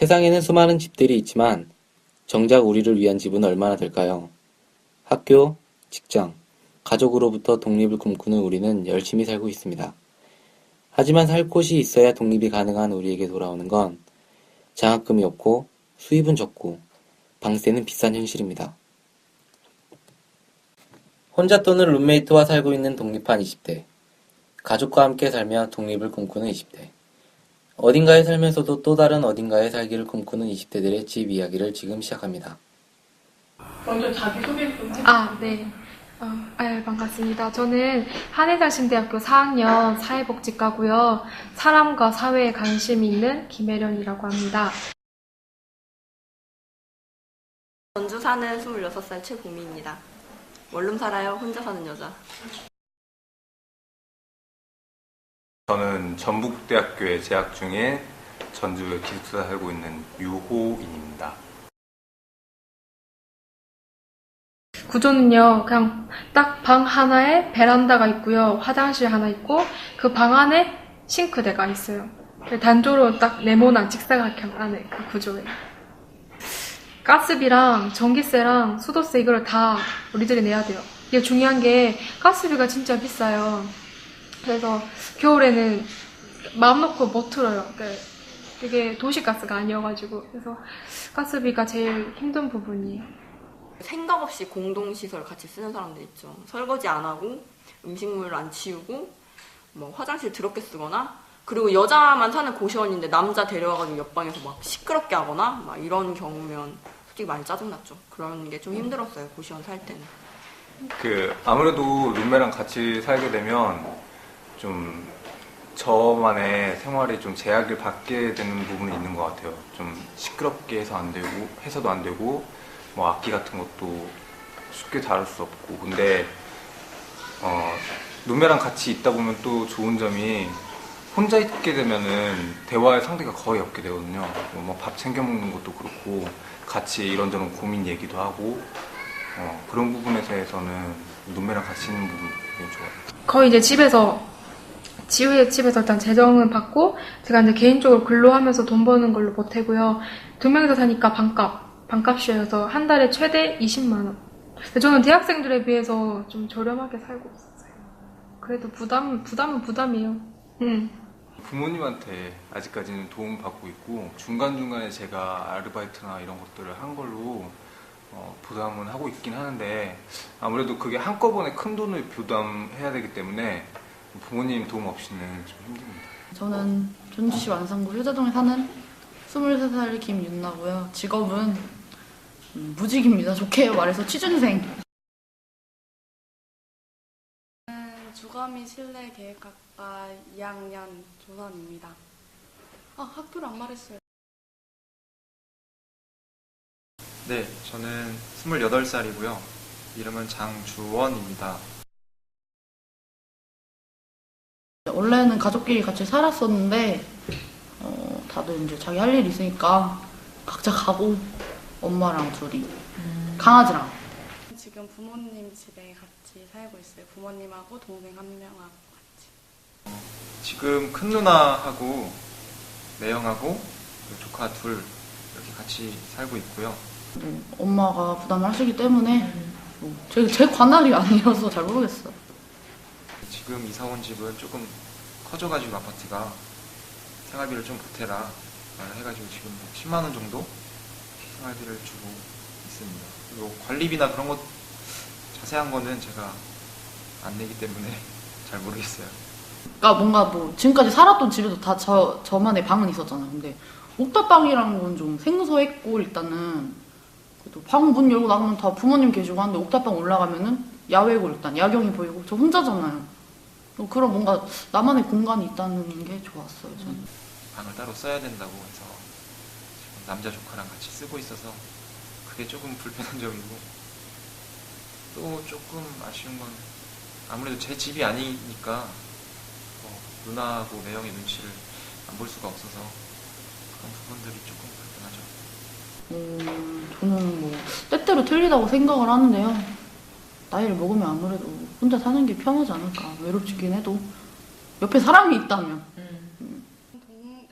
세상에는 수많은 집들이 있지만 정작 우리를 위한 집은 얼마나 될까요? 학교, 직장, 가족으로부터 독립을 꿈꾸는 우리는 열심히 살고 있습니다. 하지만 살 곳이 있어야 독립이 가능한 우리에게 돌아오는 건 장학금이 없고 수입은 적고 방세는 비싼 현실입니다. 혼자 또는 룸메이트와 살고 있는 독립한 20대, 가족과 함께 살며 독립을 꿈꾸는 20대, 어딘가에 살면서도 또 다른 어딘가에 살기를 꿈꾸는 20대들의 집 이야기를 지금 시작합니다. 먼저 자기소개 좀 해주세요. 네. 반갑습니다. 저는 한해달심대학교 4학년 사회복지과고요. 사람과 사회에 관심이 있는 김혜련이라고 합니다. 전주 사는 26살 최보미입니다. 원룸 살아요. 혼자 사는 여자. 저는 전북대학교에 재학 중인 전주에 기숙사 살고 있는 유호인입니다. 구조는요, 그냥 딱 방 하나에 베란다가 있고요. 화장실 하나 있고, 그 방 안에 싱크대가 있어요. 단조로운 딱 네모난 직사각형 안에 그 구조예요. 가스비랑 전기세랑 수도세 이걸 다 우리들이 내야 돼요. 이게 중요한 게 가스비가 진짜 비싸요. 그래서 겨울에는 마음 놓고 못 틀어요. 이게 도시가스가 아니어가지고. 그래서 가스비가 제일 힘든 부분이에요. 생각 없이 공동시설 같이 쓰는 사람들 있죠. 설거지 안 하고 음식물 안 치우고 뭐 화장실 더럽게 쓰거나, 그리고 여자만 사는 고시원인데 남자 데려와가지고 옆방에서 막 시끄럽게 하거나 막 이런 경우면 솔직히 많이 짜증났죠. 그런 게 좀 힘들었어요, 고시원 살 때는. 아무래도 룸메랑 같이 살게 되면 좀 저만의 생활이 좀 제약을 받게 되는 부분이 있는 것 같아요. 좀 시끄럽게 해서도 안 되고 뭐 악기 같은 것도 쉽게 다룰 수 없고. 근데 룸메랑 같이 있다 보면 또 좋은 점이, 혼자 있게 되면은 대화의 상대가 거의 없게 되거든요. 뭐 밥 챙겨 먹는 것도 그렇고 같이 이런저런 고민 얘기도 하고, 그런 부분에 대해서는 룸메랑 같이 있는 부분이 좋아요. 거의 이제 지우의 집에서 일단 재정은 받고, 제가 이제 개인적으로 근로하면서 돈 버는 걸로 보태고요. 2명이서 사니까 반값이어서 한 달에 최대 20만원. 근데 저는 대학생들에 비해서 좀 저렴하게 살고 있어요. 그래도 부담은 부담이에요. 부모님한테 아직까지는 도움받고 있고, 중간중간에 제가 아르바이트나 이런 것들을 한 걸로 부담은 하고 있긴 하는데, 아무래도 그게 한꺼번에 큰 돈을 부담해야 되기 때문에 부모님 도움 없이는 좀 힘듭니다. 저는 전주시 완산구 효자동에 사는 23살 김윤나고요. 직업은 무직입니다. 좋게 말해서 취준생. 주거미 실내계획학과 2학년 조선입니다. 학교를 안 말했어요. 네, 저는 28살이고요. 이름은 장주원입니다. 원래는 가족끼리 같이 살았었는데 다들 이제 자기 할 일 있으니까 각자 가고, 엄마랑 둘이 강아지랑. 지금 부모님 집에 같이 살고 있어요. 부모님하고 동생 한 명하고 같이. 지금 큰 누나하고 매형하고 조카 둘 이렇게 같이 살고 있고요. 엄마가 부담을 하시기 때문에 제 관할이 아니어서 잘 모르겠어요. 지금 이사 온 집은 조금 커져가지고 아파트가 생활비를 좀 보태라 해가지고 지금 10만 원 정도 생활비를 주고 있습니다. 그리고 관리비나 그런 것 자세한 거는 제가 안 내기 때문에 잘 모르겠어요. 그러니까 뭔가 뭐 지금까지 살았던 집에도 다 저만의 방은 있었잖아요. 근데 옥탑방이라는 건 좀 생소했고, 일단은 그래도 방 문 열고 나가면 다 부모님 계시고 하는데, 옥탑방 올라가면은 야외고 일단 야경이 보이고 저 혼자잖아요. 그런 뭔가 나만의 공간이 있다는 게 좋았어요, 저는. 방을 따로 써야 된다고 해서 지금 남자 조카랑 같이 쓰고 있어서 그게 조금 불편한 점이고, 또 조금 아쉬운 건 아무래도 제 집이 아니니까 누나하고 매형의 눈치를 안 볼 수가 없어서 그런 부분들이 조금 불편하죠. 저는 뭐 때때로 틀리다고 생각을 하는데요. 나이를 먹으면 아무래도 혼자 사는 게 편하지 않을까. 외롭지긴 해도 옆에 사람이 있다면.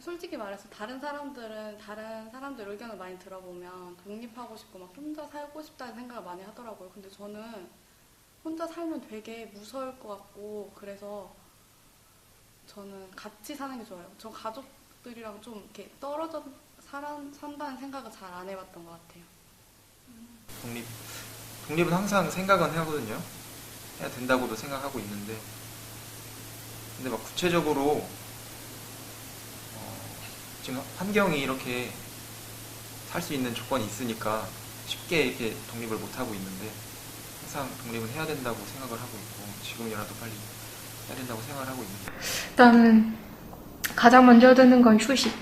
솔직히 솔직히 말해서 다른 사람들 의견을 많이 들어보면 독립하고 싶고 막 혼자 살고 싶다는 생각을 많이 하더라고요. 근데 저는 혼자 살면 되게 무서울 것 같고 그래서 저는 같이 사는 게 좋아요. 저 가족들이랑 좀 이렇게 떨어져 산다는 생각을 잘 안 해봤던 것 같아요. 독립은 항상 생각은 하거든요. 해야 된다고도 생각하고 있는데, 근데 막 구체적으로 지금 환경이 이렇게 살 수 있는 조건이 있으니까 쉽게 이렇게 독립을 못 하고 있는데, 항상 독립은 해야 된다고 생각을 하고 있고 지금이라도 빨리 해야 된다고 생각을 하고 있는데. 일단은 가장 먼저 드는 건 휴식,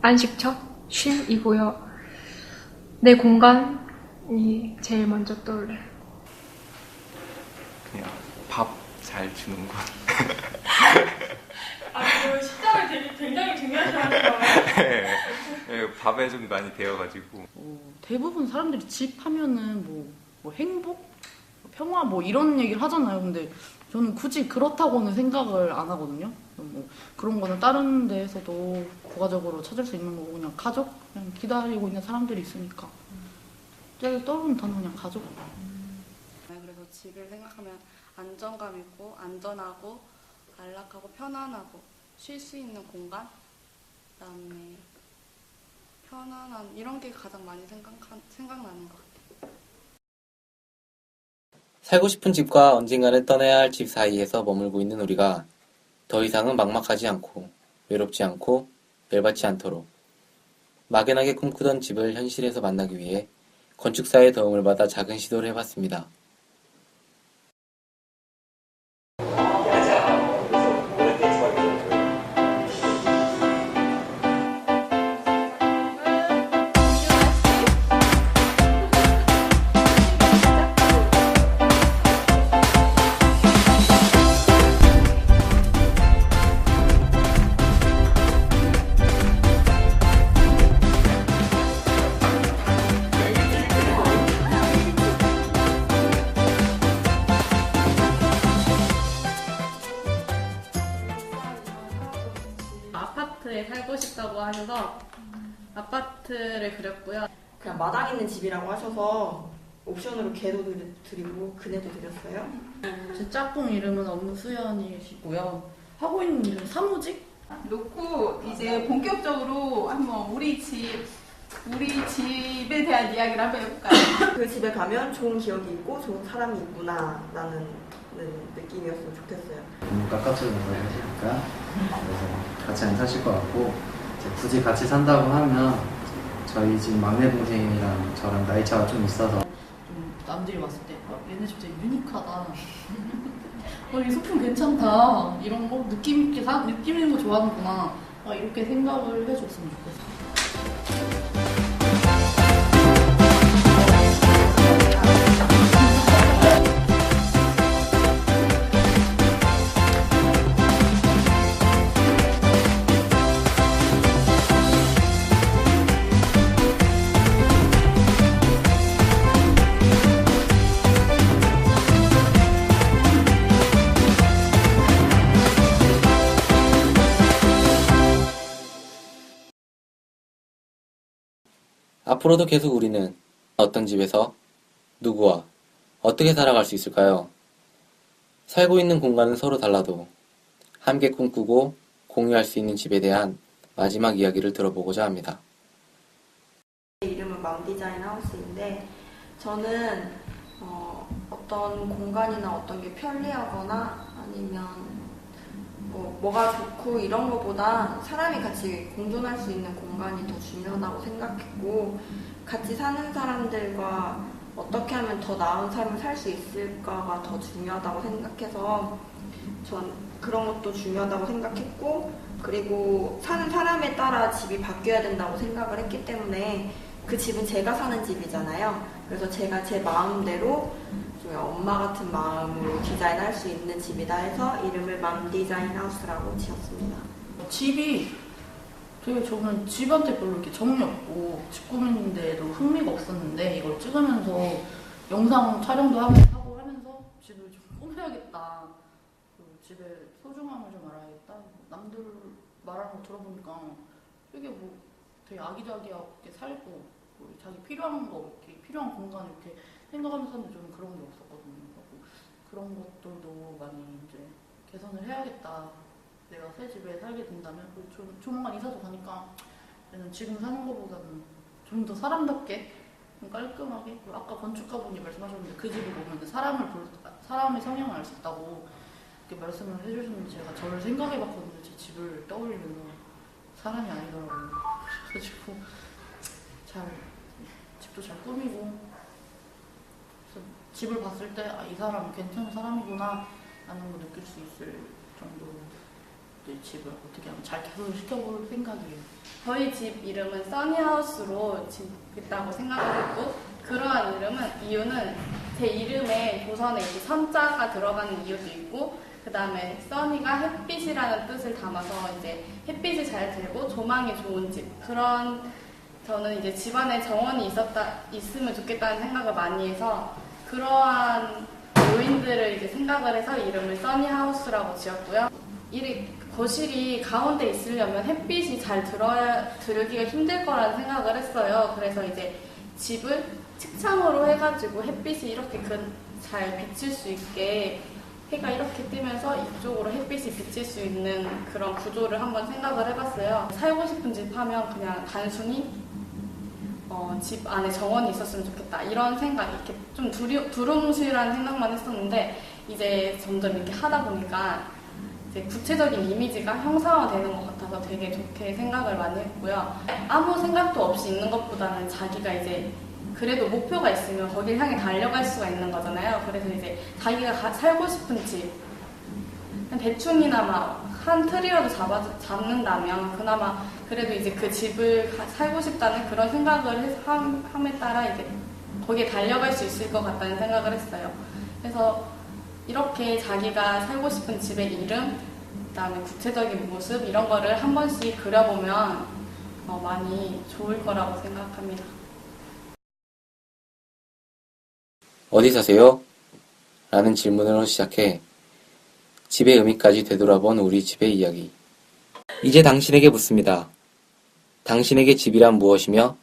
안식처, 쉼이고요. 내 공간이 제일 먼저 떠올라요. 그냥 밥 잘 주는 거. 그 식단을 굉장히 중요시하는 네, 밥에 좀 많이 배워가지고. 대부분 사람들이 집 하면은 뭐 행복, 평화 뭐 이런 얘기를 하잖아요. 근데 저는 굳이 그렇다고는 생각을 안 하거든요. 뭐 그런 거는 다른 데에서도 부가적으로 찾을 수 있는 거고, 그냥 가족, 그냥 기다리고 있는 사람들이 있으니까. 제가 떠오르는 단어 그냥 가족. 그래서 집을 생각하면 안정감 있고 안전하고 안락하고 편안하고 쉴 수 있는 공간, 그다음에 편안한 이런 게 가장 많이 생각나는 것 같아요. 살고 싶은 집과 언젠가는 떠나야 할 집 사이에서 머물고 있는 우리가 더 이상은 막막하지 않고 외롭지 않고 열받지 않도록 막연하게 꿈꾸던 집을 현실에서 만나기 위해 건축사의 도움을 받아 작은 시도를 해봤습니다. 아파트에 살고 싶다고 하셔서 아파트를 그렸고요. 그냥 마당 있는 집이라고 하셔서 옵션으로 개도 드리고 그네도 드렸어요. 제 짝꿍 이름은 엄수연이시고요. 하고 있는 일은 사무직? 놓고 이제 본격적으로 한번 우리 집에 대한 이야기를 한번 해볼까요? 그 집에 가면 좋은 기억이 있고 좋은 사람이 있구나라는 느낌이었으면 좋겠어요. 너무 깎아주는 걸 하시니까 그래서 같이 안 사실 것 같고, 이제 굳이 같이 산다고 하면 저희 집 막내 동생이랑 저랑 나이 차가 좀 있어서 좀 남들이 봤을 때 얘네 집 되게 유니크하다. 이 소품 괜찮다. 이런 거 느낌 있는 거 좋아하는구나. 이렇게 생각을 해줬으면 좋겠어. 앞으로도 계속 우리는 어떤 집에서 누구와 어떻게 살아갈 수 있을까요? 살고 있는 공간은 서로 달라도 함께 꿈꾸고 공유할 수 있는 집에 대한 마지막 이야기를 들어보고자 합니다. 이름은 맘디자인 하우스인데, 저는 어떤 공간이나 어떤 게 편리하거나 아니면 뭐가 좋고 이런 거보다 사람이 같이 공존할 수 있는 공간이 더 중요하다고 생각했고, 같이 사는 사람들과 어떻게 하면 더 나은 삶을 살 수 있을까가 더 중요하다고 생각해서 전 그런 것도 중요하다고 생각했고, 그리고 사는 사람에 따라 집이 바뀌어야 된다고 생각을 했기 때문에 그 집은 제가 사는 집이잖아요. 그래서 제가 제 마음대로 좀 엄마 같은 마음으로 디자인할 수 있는 집이다 해서 이름을 맘디자인 하우스라고 지었습니다. 집이 되게 저는 집한테 별로 이렇게 정이 없고 집 꾸미는데도 흥미가 없었는데, 이걸 찍으면서 영상 촬영도 하고 하면서 집을 좀 꾸며야겠다. 집의 소중함을 좀 알아야겠다. 남들 말하는 거 들어보니까 되게 뭐 되게 아기자기하게 살고 뭐 자기 필요한 거 이렇게 필요한 공간 이렇게 생각하면서 하는데 저는 그런 게 없었거든요. 그래서 그런 것들도 많이 이제 개선을 해야겠다. 내가 새 집에 살게 된다면 조만간 이사도 가니까 저는 지금 사는 것보다는 좀 더 사람답게 좀 깔끔하게 그리고 아까 건축가분이 말씀하셨는데 그 집을 보면 사람의 성향을 알 수 있다고 이렇게 말씀을 해주셨는데 제가 저를 생각해봤거든요. 제 집을 떠올리면서 사람이 아니더라고요. 그래가지고 집도 잘 꾸미고 그래서 집을 봤을 때 이 사람은 괜찮은 사람이구나 라는 걸 느낄 수 있을 정도로 집을 어떻게 하면 잘 개선시켜볼 생각이에요. 저희 집 이름은 써니하우스로 짓겠다고 생각을 했고 그러한 이유는 제 이름에 조선에 이제 선자가 들어가는 이유도 있고 그 다음에 써니가 햇빛이라는 뜻을 담아서 이제 햇빛이 잘 들고 조망이 좋은 집 그런 저는 이제 집안에 정원이 있으면 좋겠다는 생각을 많이 해서 그러한 요인들을 이제 생각을 해서 이름을 써니하우스라고 지었고요. 거실이 가운데 있으려면 햇빛이 잘 들기가 힘들 거라는 생각을 했어요. 그래서 이제 집을 측창으로 해가지고 햇빛이 이렇게 잘 비칠 수 있게 해가 이렇게 뜨면서 이쪽으로 햇빛이 비칠 수 있는 그런 구조를 한번 생각을 해봤어요. 살고 싶은 집 하면 그냥 단순히 집 안에 정원이 있었으면 좋겠다 이런 생각, 이렇게 좀 두루뭉실한 생각만 했었는데 이제 점점 이렇게 하다 보니까 이제 구체적인 이미지가 형상화되는 것 같아서 되게 좋게 생각을 많이 했고요. 아무 생각도 없이 있는 것보다는 자기가 이제 그래도 목표가 있으면 거길 향해 달려갈 수가 있는 거잖아요. 그래서 이제 자기가 살고 싶은 집, 대충이나 막 한 틀이라도 잡는다면 그나마 그래도 이제 그 집을 살고 싶다는 그런 생각을 함에 따라 이제 거기에 달려갈 수 있을 것 같다는 생각을 했어요. 그래서 이렇게 자기가 살고 싶은 집의 이름, 그다음에 구체적인 모습 이런 거를 한 번씩 그려보면 많이 좋을 거라고 생각합니다. 어디 사세요? 라는 질문으로 시작해 집의 의미까지 되돌아본 우리 집의 이야기. 이제 당신에게 묻습니다. 당신에게 집이란 무엇이며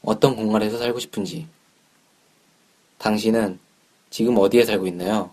어떤 공간에서 살고 싶은지. 당신은 지금 어디에 살고 있나요?